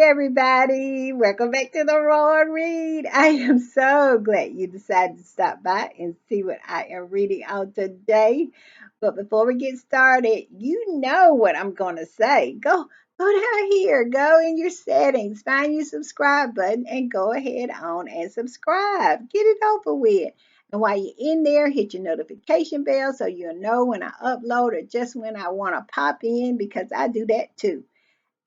everybody. Welcome back to the Roar Read. I am so glad you decided to stop by and see what I am reading out today. But before we get started, you know what I'm going to say. Go down here, go in your settings, find your subscribe button, and go ahead on and subscribe. Get it over with. And while you're in there, hit your notification bell so you'll know when I upload or just when I want to pop in because I do that too.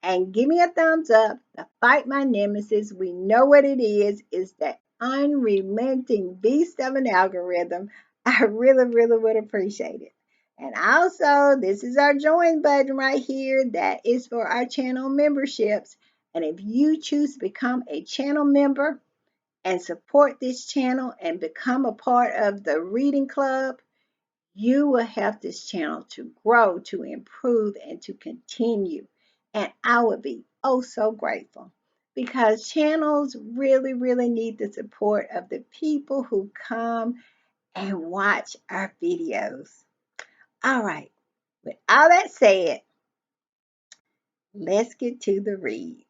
And give me a thumbs up to fight my nemesis. We know what it is that unrelenting beast of an algorithm. I really would appreciate it. And also, this is our join button right here. That is for our channel memberships. And if you choose to become a channel member and support this channel and become a part of the reading club, you will help this channel to grow, to improve, and to continue. And I would be oh so grateful because channels really need the support of the people who come and watch our videos. All right, with all that said, let's get to the read.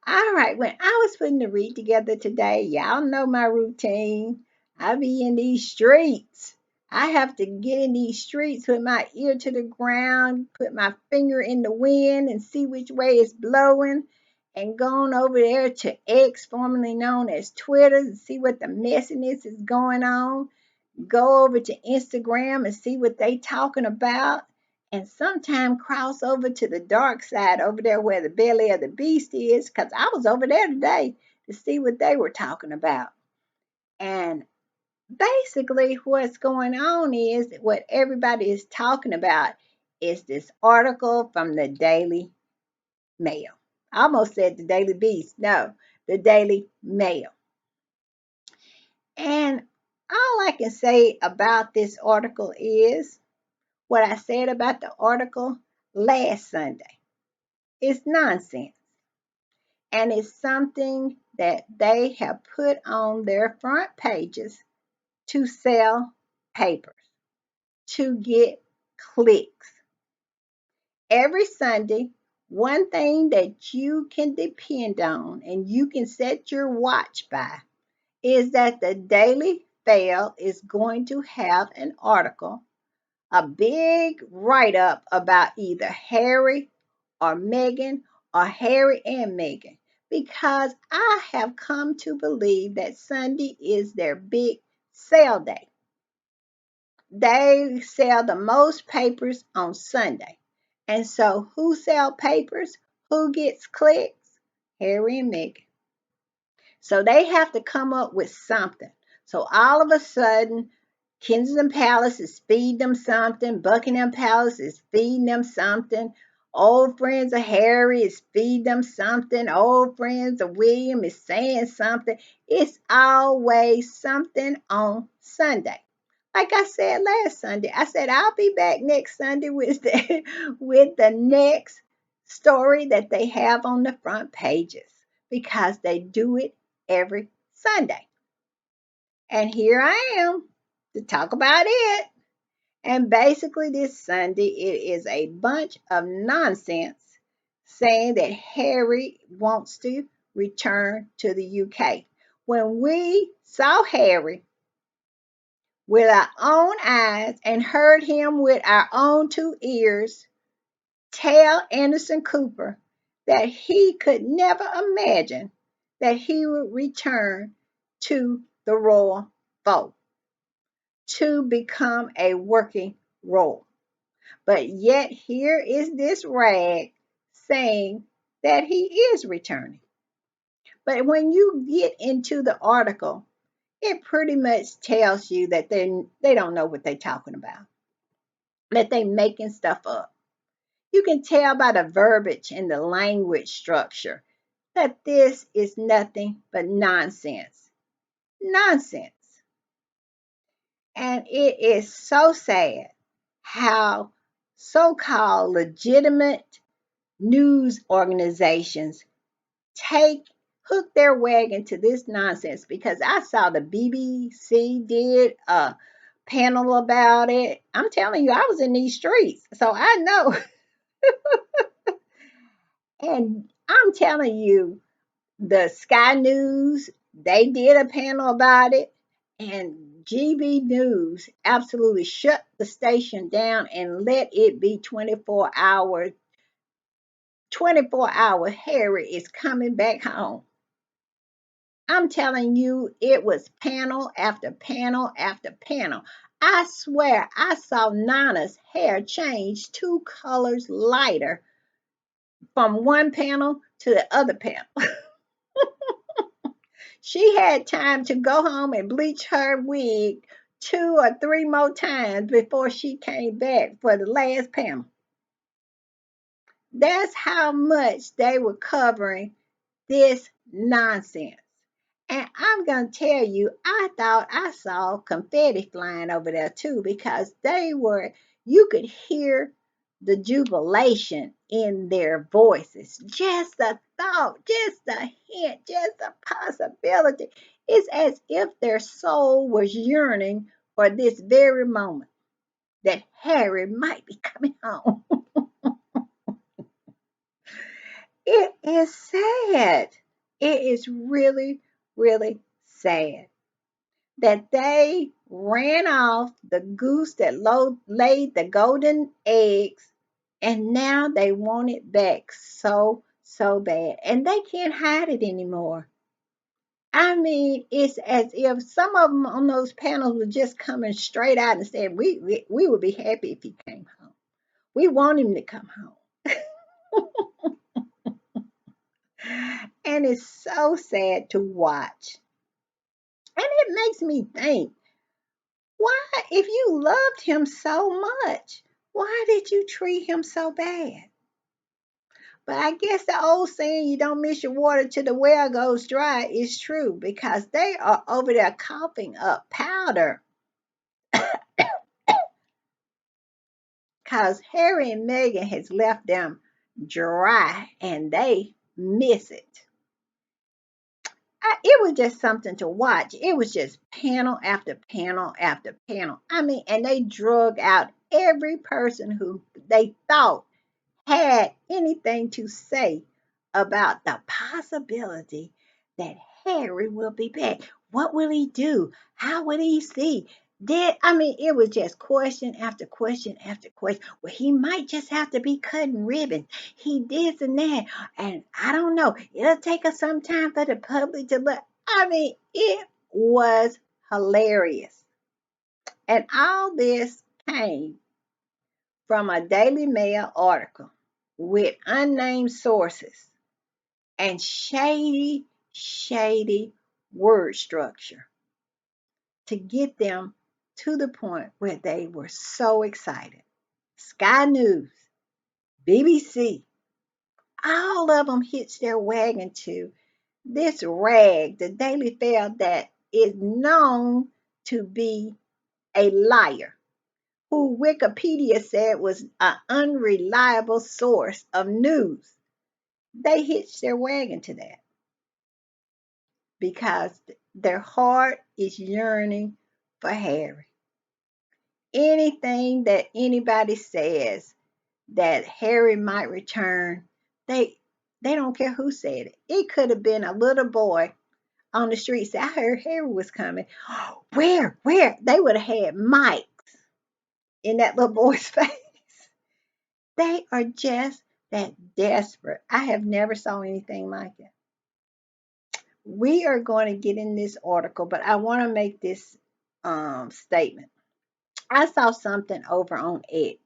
All right, when I was putting the read together today, y'all know my routine. I be in these streets. I have to get in these streets with my ear to the ground, put my finger in the wind and see which way it's blowing, and going over there to X, formerly known as Twitter, and see what the messiness is going on. Go over to Instagram and see what they talking about, and sometime cross over to the dark side over there where the belly of the beast is, because I was over there today to see what they were talking about. And basically what's going on is what everybody is talking about is this article from the Daily Mail. I almost said the Daily Beast. No, the Daily Mail. And all I can say about this article is what I said about the article last Sunday. It's nonsense. And it's something that they have put on their front pages to sell papers, to get clicks. Every Sunday, one thing that you can depend on and you can set your watch by is that the Daily Fail is going to have an article, a big write up about either Harry or Meghan or Harry and Meghan, because I have come to believe that Sunday is their big sale day. They sell the most papers on Sunday. And so who sell papers? Who gets clicks? Harry and Meghan. So they have to come up with something. So all of a sudden, Kensington Palace is feeding them something. Buckingham Palace is feeding them something. Old friends of Harry is feeding them something. Old friends of William is saying something. It's always something on Sunday. Like I said last Sunday, I said I'll be back next Sunday with with the next story that they have on the front pages because they do it every Sunday. And here I am to talk about it. And basically, this Sunday, it is a bunch of nonsense saying that Harry wants to return to the UK. When we saw Harry with our own eyes and heard him with our own two ears tell Anderson Cooper that he could never imagine that he would return to the royal fold to become a working role. But yet here is this rag saying that he is returning. But when you get into the article, it pretty much tells you that they don't know what they're talking about, that they're making stuff up. You can tell by the verbiage and the language structure that this is nothing but nonsense. Nonsense. And it is so sad how so called legitimate news organizations take hook their wagon to this nonsense, because I saw the BBC did a panel about it. I'm telling you, I was in these streets, so I know. And I'm telling you, the Sky News, they did a panel about it, and GB News absolutely shut the station down and let it be 24 hours. 24 hour Harry is coming back home. I'm telling you, it was panel after panel after panel. I swear I saw Nana's hair change 2 colors lighter from one panel to the other panel. She had time to go home and bleach her wig 2 or 3 more times before she came back for the last panel. That's how much they were covering this nonsense. And I'm going to tell you, I thought I saw confetti flying over there too, because you could hear the jubilation in their voices. Just a thought, just a hint, just a possibility. It's as if their soul was yearning for this very moment that Harry might be coming home. It is sad. It is really, really sad that they ran off the goose that laid the golden eggs, and now they want it back so, so bad. And they can't hide it anymore. I mean, it's as if some of them on those panels were just coming straight out and saying, we would be happy if he came home. We want him to come home. And it's so sad to watch. And it makes me think, why, if you loved him so much, why did you treat him so bad? But I guess the old saying, you don't miss your water till the well goes dry, is true, because they are over there coughing up powder because Harry and Meghan has left them dry and they miss it. It was just something to watch. It was just panel after panel after panel. I mean, and they drug out every person who they thought had anything to say about the possibility that Harry will be back. What will he do? How will he see? It was just question after question after question. Well, he might just have to be cutting ribbons. He this and that. And I don't know. It'll take us some time for the public to look. It was hilarious. And all this came from a Daily Mail article with unnamed sources and shady, shady word structure to get them to the point where they were so excited. Sky News, BBC, all of them hitched their wagon to this rag, the Daily Mail, that is known to be a liar, who Wikipedia said was an unreliable source of news. They hitched their wagon to that because their heart is yearning for Harry. Anything that anybody says that Harry might return, they they don't care who said it. It could have been a little boy on the street say, I heard Harry was coming. Where? Where? They would have had Mike in that little boy's face. They are just that desperate. I have never saw anything like it. We are going to get in this article, but I want to make this statement. I saw something over on X,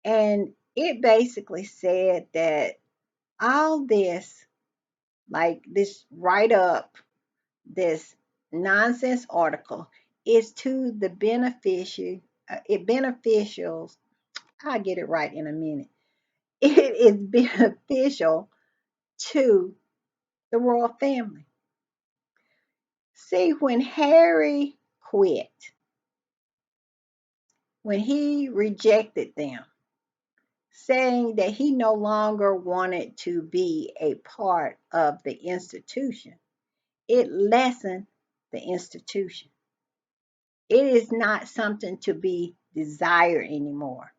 and it basically said that all this, like this write up, this nonsense article, is to the beneficials. I'll get it right in a minute. It is beneficial to the royal family. See, when Harry quit, when he rejected them, saying that he no longer wanted to be a part of the institution, it lessened the institution. It is not something to be desired anymore.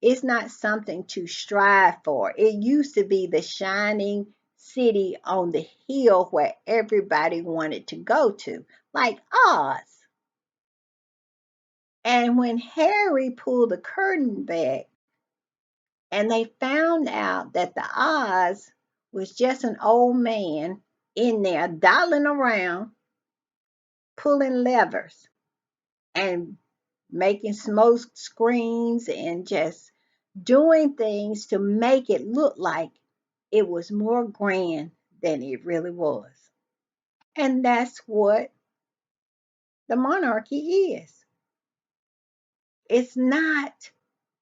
It's not something to strive for. It used to be the shining city on the hill where everybody wanted to go to, like Oz. And when Harry pulled the curtain back and they found out that the Oz was just an old man in there dialing around, pulling levers and making smoke screens and just doing things to make it look like it was more grand than it really was. And that's what the monarchy is. It's not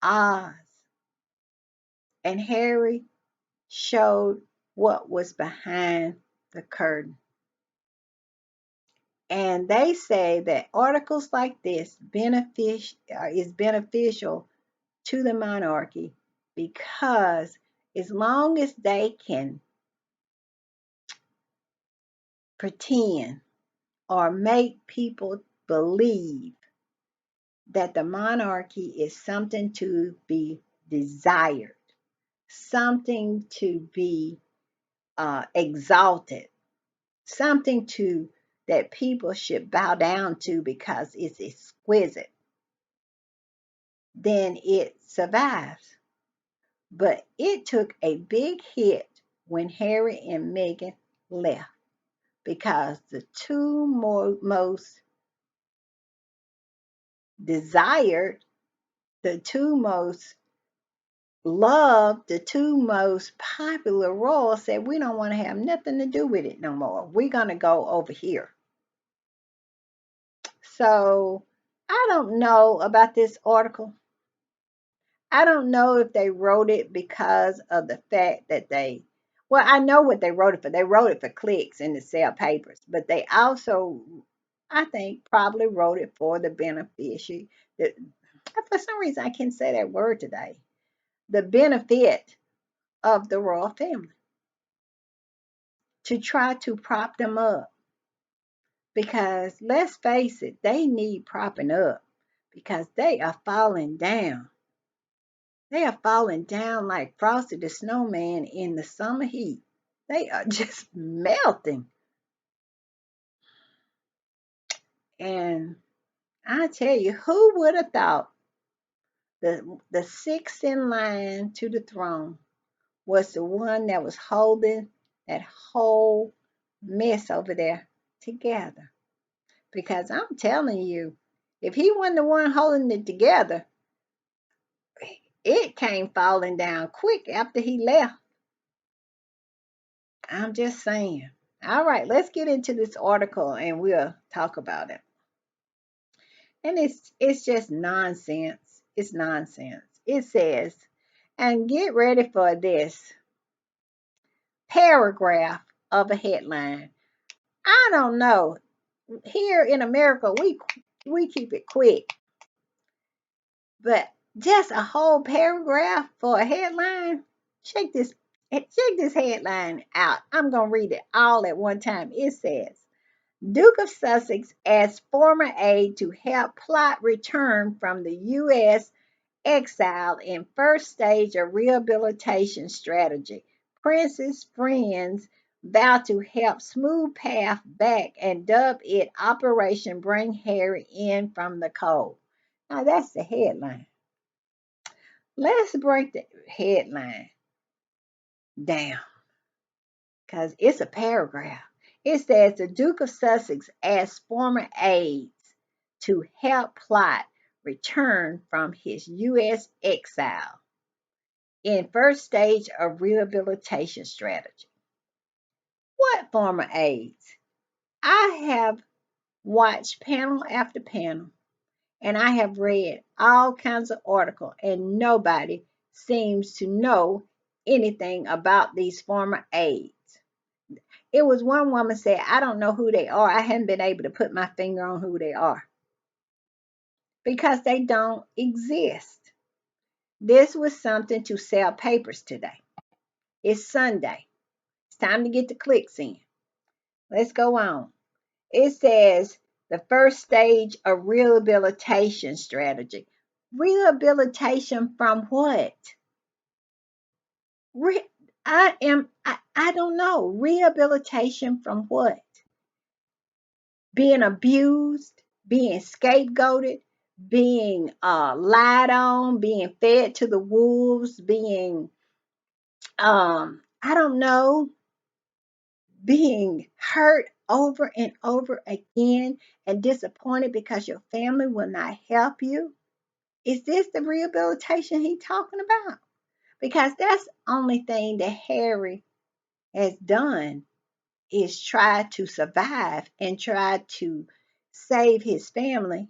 Oz. And Harry showed what was behind the curtain. And they say that articles like this is beneficial to the monarchy because as long as they can pretend or make people believe that the monarchy is something to be desired, something to be exalted, something to that people should bow down to because it's exquisite, then it survives. But it took a big hit when Harry and Meghan left because the two most desired, the two most loved, the two most popular royals said, we don't want to have nothing to do with it no more. We're going to go over here. So I don't know about this article. I don't know if they wrote it because of the fact that well, I know what they wrote it for. They wrote it for clicks and to sell papers, but they also, I think, probably wrote it for the beneficiary. For some reason, I can't say that word today. The benefit of the royal family to try to prop them up. Because let's face it, they need propping up because they are falling down. They are falling down like Frosty the Snowman in the summer heat. They are just melting. And I tell you, who would have thought the sixth in line to the throne was the one that was holding that whole mess over there together? Because I'm telling you, if he wasn't the one holding it together, it came falling down quick after he left. I'm just saying. All right, let's get into this article and we'll talk about it. And it's just nonsense. It's nonsense. It says, and get ready for this paragraph of a headline. I don't know. Here in America, we keep it quick, but just a whole paragraph for a headline. Check this headline out. I'm gonna read it all at one time. It says, Duke of Sussex as former aide to help plot return from the U.S. exile in first stage of rehabilitation strategy. Prince's friends vow to help smooth path back and dub it Operation Bring Harry In from the Cold. Now that's the headline. Let's break the headline down because it's a paragraph. It says the Duke of Sussex asks former aides to help plot return from his U.S. exile in first stage of rehabilitation strategy. What former aides? I have watched panel after panel and I have read all kinds of articles and nobody seems to know anything about these former aides. It was one woman said, I don't know who they are. I haven't been able to put my finger on who they are because they don't exist. This was something to sell papers today. It's Sunday. It's time to get the clicks in. Let's go on. It says the first stage of rehabilitation strategy. Rehabilitation from what? Re- I don't know. Rehabilitation from what? Being abused, being scapegoated, being lied on, being fed to the wolves, being I don't know, being hurt over and over again and disappointed because your family will not help you. Is this the rehabilitation he's talking about? Because that's the only thing that Harry has done is try to survive and try to save his family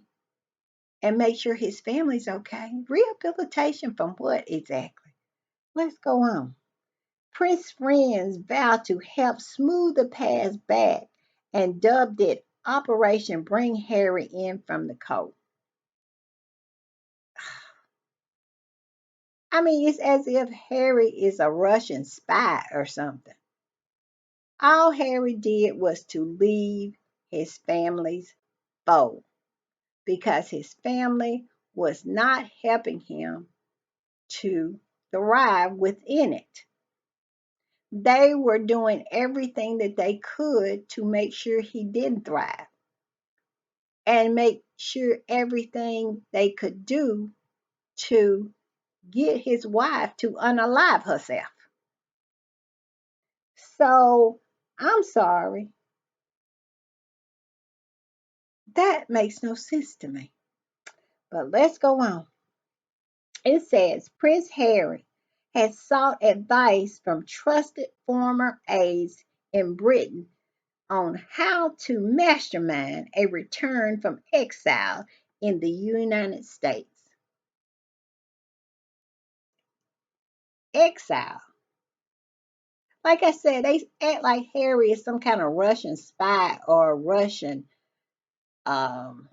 and make sure his family's okay. Rehabilitation from what exactly? Let's go on. Prince's friends vowed to help smooth the past back and dubbed it Operation Bring Harry In from the Cold. I mean, it's as if Harry is a Russian spy or something. All Harry did was to leave his family's fold because his family was not helping him to thrive within it. They were doing everything that they could to make sure he didn't thrive and make sure everything they could do to get his wife to unalive herself. So I'm sorry, that makes no sense to me. But let's go on. It says Prince Harry has sought advice from trusted former aides in Britain on how to mastermind a return from exile in the United States. Exile. Like I said, they act like Harry is some kind of Russian spy or Russian, um,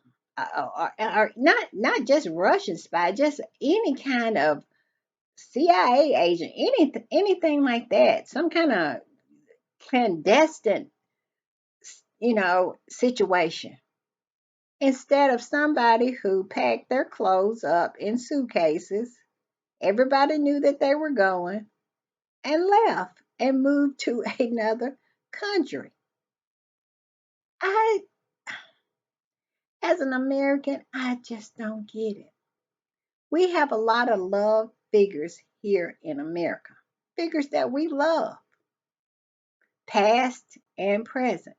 or not just Russian spy, just any kind of CIA agent, anything like that, some kind of clandestine, situation. Instead of somebody who packed their clothes up in suitcases, everybody knew that they were going and left and moved to another country. I, as an American, I just don't get it. We have a lot of love figures here in America, figures that we love, past and present.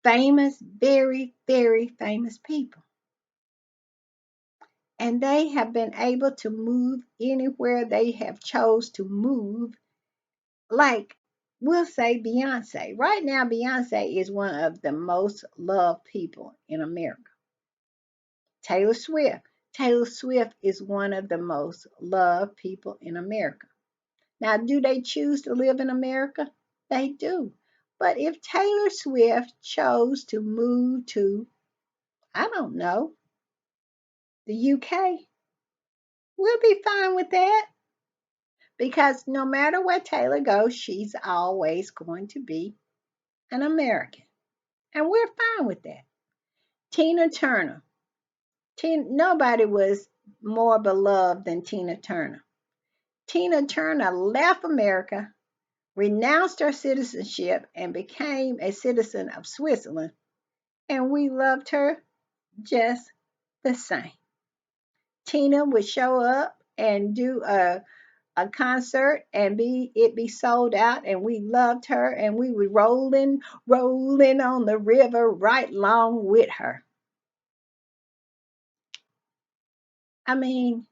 Famous, very, very famous people. And they have been able to move anywhere they have chose to move. Like, we'll say Beyonce. Right now, Beyonce is one of the most loved people in America. Taylor Swift. Taylor Swift is one of the most loved people in America. Now, do they choose to live in America? They do. But if Taylor Swift chose to move to, I don't know, the UK, we'll be fine with that because no matter where Taylor goes, she's always going to be an American. And we're fine with that. Tina Turner. Nobody was more beloved than Tina Turner. Tina Turner left America, renounced her citizenship, and became a citizen of Switzerland. And we loved her just the same. Tina would show up and do a concert and be sold out, and we loved her, and we were rolling on the river right along with her. I mean,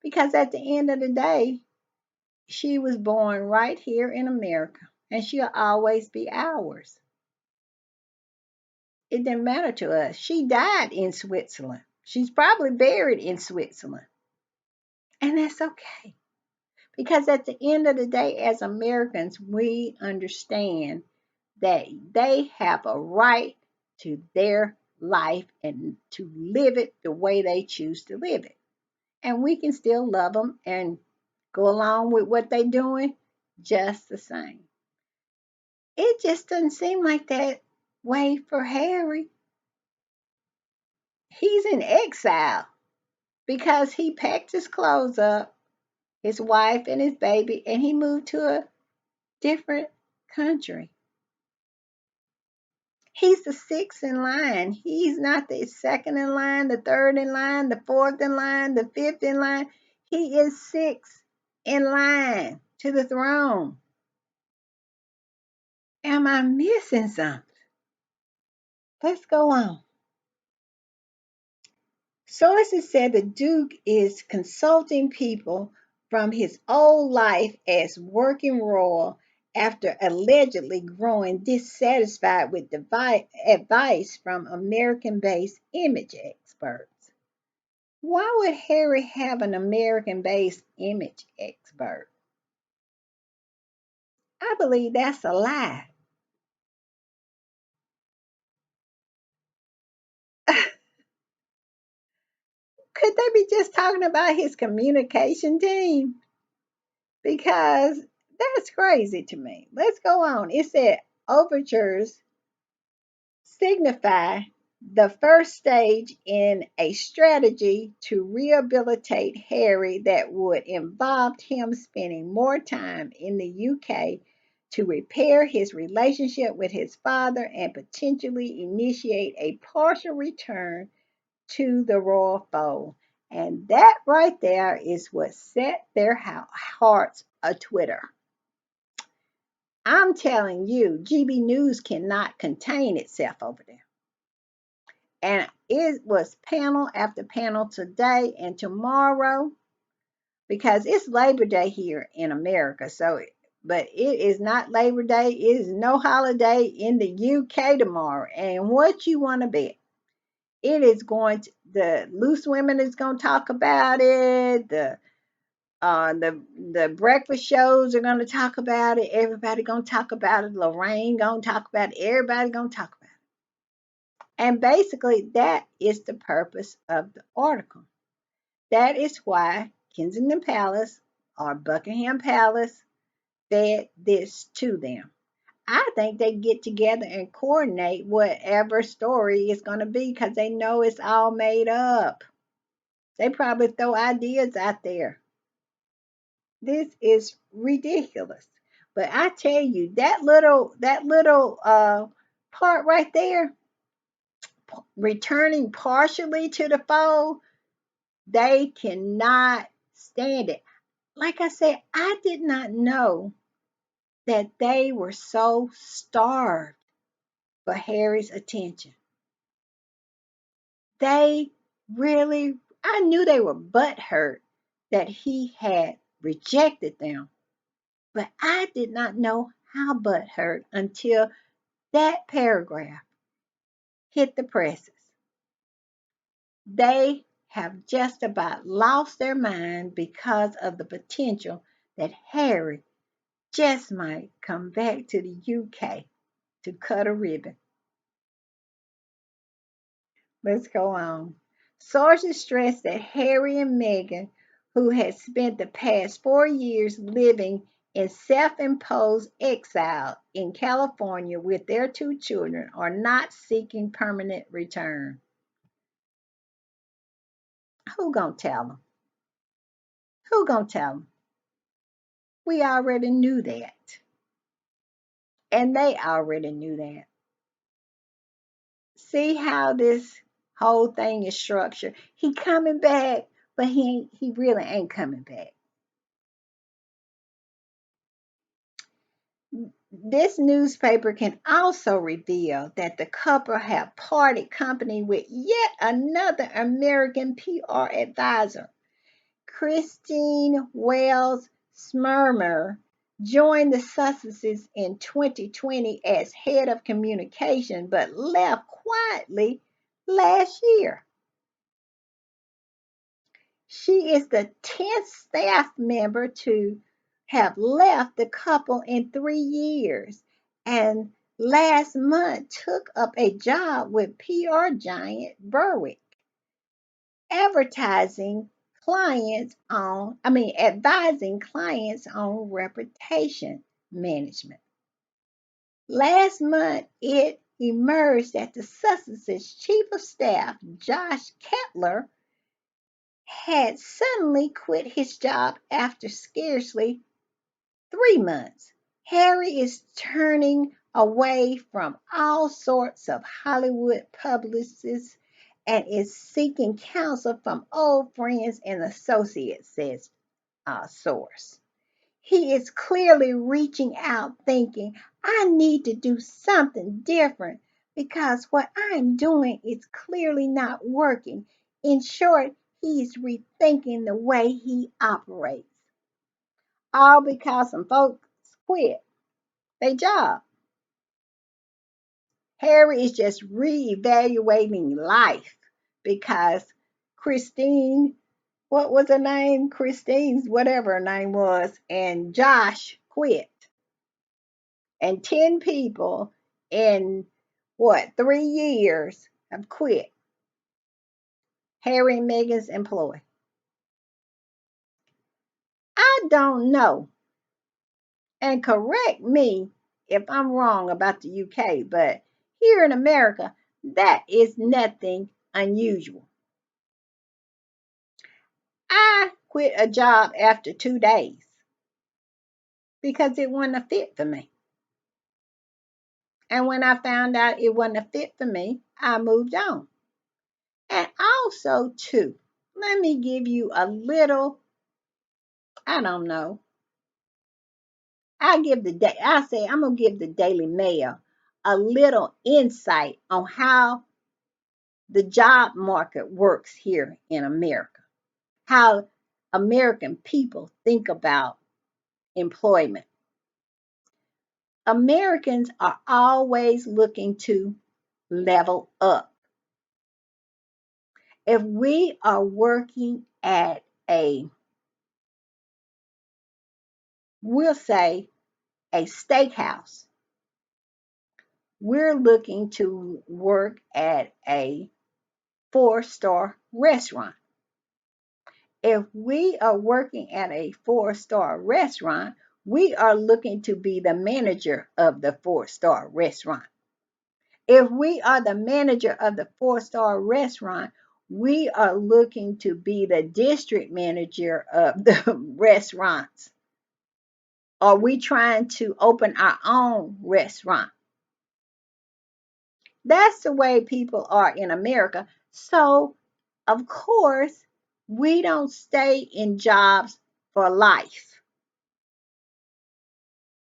because at the end of the day, she was born right here in America, and she'll always be ours. It didn't matter to us. She died in Switzerland. She's probably buried in Switzerland. And that's okay. Because at the end of the day, as Americans, we understand that they have a right to their life and to live it the way they choose to live it. And we can still love them and go along with what they're doing just the same. It just doesn't seem like that way for Harry. He's in exile because he packed his clothes up, his wife and his baby, and he moved to a different country. He's the sixth in line. He's not the second in line, the third in line, the fourth in line, the fifth in line. He is sixth in line to the throne. Am I missing something? Let's go on. Sources said the Duke is consulting people from his old life as working royal after allegedly growing dissatisfied with advice from American based image experts. Why would Harry have an American based image expert? I believe that's a lie. Could they be just talking about his communication team? Because that's crazy to me. Let's go on. It said overtures signify the first stage in a strategy to rehabilitate Harry that would involve him spending more time in the UK to repair his relationship with his father and potentially initiate a partial return to the royal fold. And that right there is what set their hearts a Twitter. I'm telling you, GB News cannot contain itself over there. And it was panel after panel today and tomorrow because it's Labor Day here in America. But it is not Labor Day. It is no holiday in the UK tomorrow. And what you want to bet? It is going to, the loose women is going to talk about it. The breakfast shows are going to talk about it. Everybody going to talk about it. Lorraine going to talk about it. Everybody going to talk about it. And basically, that is the purpose of the article. That is why Kensington Palace or Buckingham Palace fed this to them. I think they get together and coordinate whatever story it's going to be because they know it's all made up. They probably throw ideas out there. This is ridiculous. But I tell you, that little part right there, returning partially to the fold, they cannot stand it. Like I said, I did not know that they were so starved for Harry's attention. They really, I knew they were butthurt that he had rejected them, but I did not know how butthurt until that paragraph hit the presses. They have just about lost their mind because of the potential that Harry just might come back to the UK to cut a ribbon. Let's go on. Sources stress that Harry and Meghan, who had spent the past 4 years living in self imposed exile in California with their two children, are not seeking permanent return. Who gonna tell them? Who gonna tell them? We already knew that. And they already knew that. See how this whole thing is structured. He coming back, but he really ain't coming back. This newspaper can also reveal that the couple have parted company with yet another American PR advisor. Christine Wells Smurmer joined the Sussexes in 2020 as head of communication, but left quietly last year. She is the 10th staff member to have left the couple in 3 years and last month took up a job with PR giant Berwick, advertising advising clients on reputation management. Last month, it emerged that the Sussex's chief of staff, Josh Kettler, had suddenly quit his job after scarcely 3 months. Harry is turning away from all sorts of Hollywood publicists and is seeking counsel from old friends and associates, says a source. He is clearly reaching out, thinking, I need to do something different because what I'm doing is clearly not working. In short, he's rethinking the way he operates. All because some folks quit their job. Harry is just reevaluating life because Christine, what was her name? Christine's whatever her name was, and Josh quit. And 10 people in 3 years have quit Harry and Meghan's employ. I don't know, and correct me if I'm wrong about the UK, but here in America, that is nothing unusual. I quit a job after 2 days because it wasn't a fit for me. And when I found out it wasn't a fit for me, I moved on. And also, too, let me give you a little, I don't know. I say I'm gonna give the Daily Mail a little insight on how the job market works here in America, how American people think about employment. Americans are always looking to level up. If we are working at we'll say, a steakhouse, we're looking to work at a 4-star restaurant. If we are working at a 4-star restaurant, we are looking to be the manager of the 4-star restaurant. If we are the manager of the 4-star restaurant, we are looking to be the district manager of the restaurants. Are we trying to open our own restaurant? That's the way people are in America. So, of course, we don't stay in jobs for life.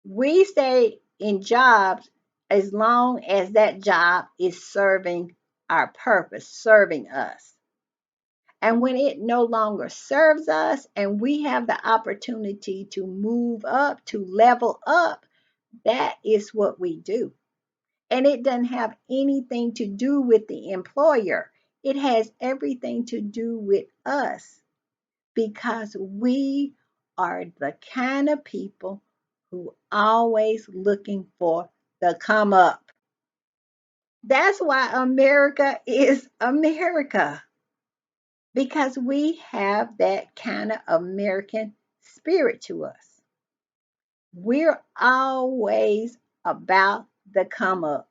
We stay in jobs as long as that job is serving our purpose, serving us. And when it no longer serves us and we have the opportunity to move up, to level up, that is what we do. And it doesn't have anything to do with the employer. It has everything to do with us because we are the kind of people who always looking for the come up. That's why America is America because we have that kind of American spirit to us. We're always about the come up.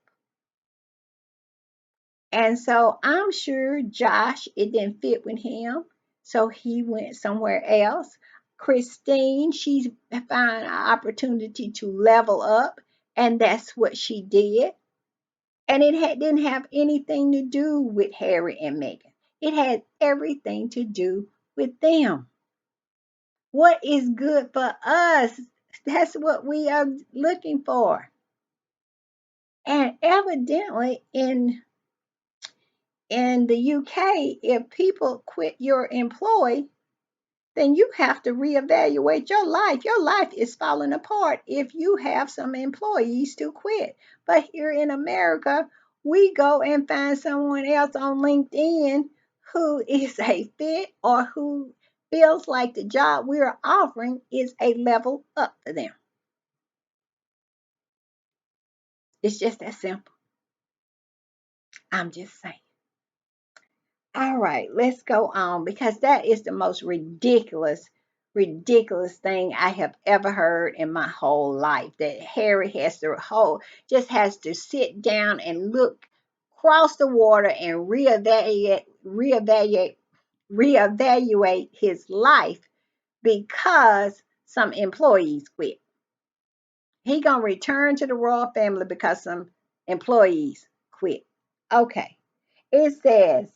And so I'm sure Josh, it didn't fit with him. So he went somewhere else. Christine, she's found an opportunity to level up, and that's what she did. And didn't have anything to do with Harry and Meghan. It had everything to do with them. What is good for us? That's what we are looking for. And evidently, in the UK, if people quit your employ, then you have to reevaluate your life. Your life is falling apart if you have some employees to quit. But here in America, we go and find someone else on LinkedIn who is a fit or who feels like the job we're offering is a level up for them. It's just that simple. I'm just saying. All right, let's go on because that is the most ridiculous. ridiculous thing I have ever heard in my whole life. That Harry has to sit down and look across the water and reevaluate his life because some employees quit. He gonna return to the royal family because some employees quit. Okay. It says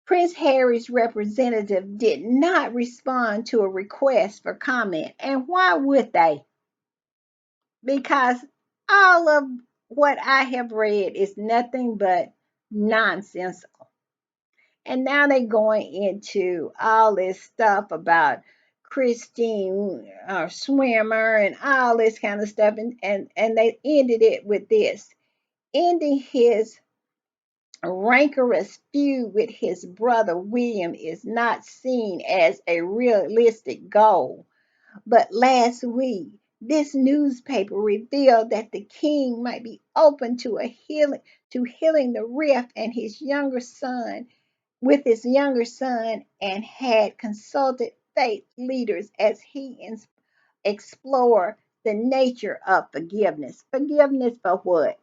Prince Harry's representative did not respond to a request for comment. And why would they? Because all of what I have read is nothing but nonsensical. And now they're going into all this stuff about Christine Swimmer and all this kind of stuff. And they ended it with this, ending his rancorous feud with his brother William is not seen as a realistic goal. But last week, this newspaper revealed that the king might be open to healing the rift and his younger son with his younger son and had consulted faith leaders as he explored the nature of forgiveness. Forgiveness for what?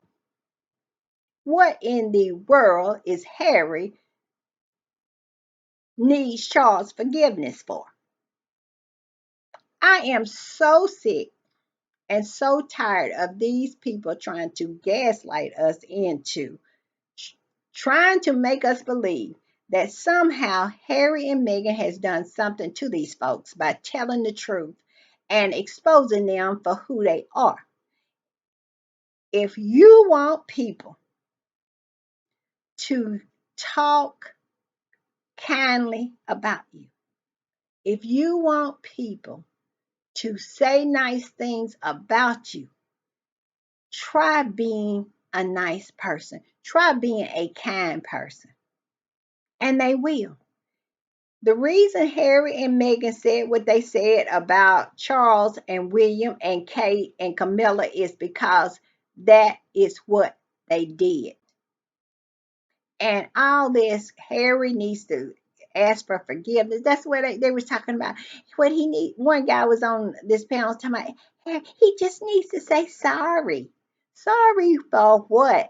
What in the world is Harry needs Charles forgiveness for? I am so sick and so tired of these people trying to gaslight us into trying to make us believe that somehow Harry and Meghan has done something to these folks by telling the truth and exposing them for who they are. If you want people to talk kindly about you, if you want people to say nice things about you, try being a nice person. Try being a kind person. And they will. The reason Harry and Meghan said what they said about Charles and William and Kate and Camilla is because that is what they did. And all this, Harry needs to ask for forgiveness. That's what they were talking about. What he need. One guy was on this panel talking about, "Hey, he just needs to say sorry. Sorry for what?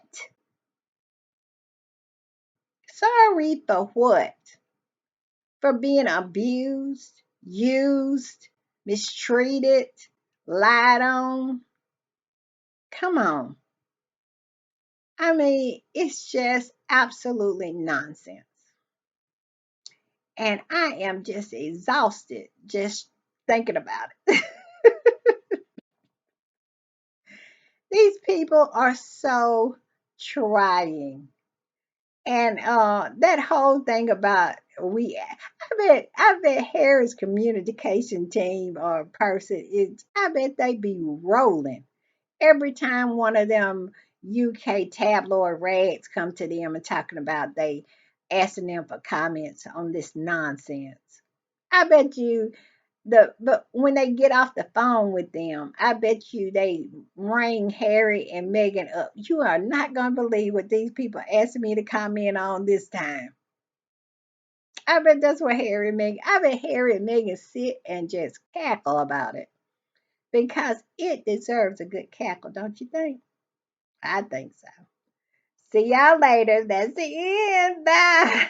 Sorry for what? For being abused, used, mistreated, lied on. Come on. I mean, it's just absolutely nonsense. And I am just exhausted just thinking about it. These people are so trying. And that whole thing about I bet Harris communication team or person is I bet they be rolling every time one of them UK tabloid rags come to them and talking about they asking them for comments on this nonsense. I bet you but when they get off the phone with them, I bet you they ring Harry and Meghan up. You are not gonna believe what these people asking me to comment on this time. I bet that's what Harry and Meghan. I bet Harry and Meghan sit and just cackle about it because it deserves a good cackle, don't you think? I think so. See y'all later. That's the end. Bye.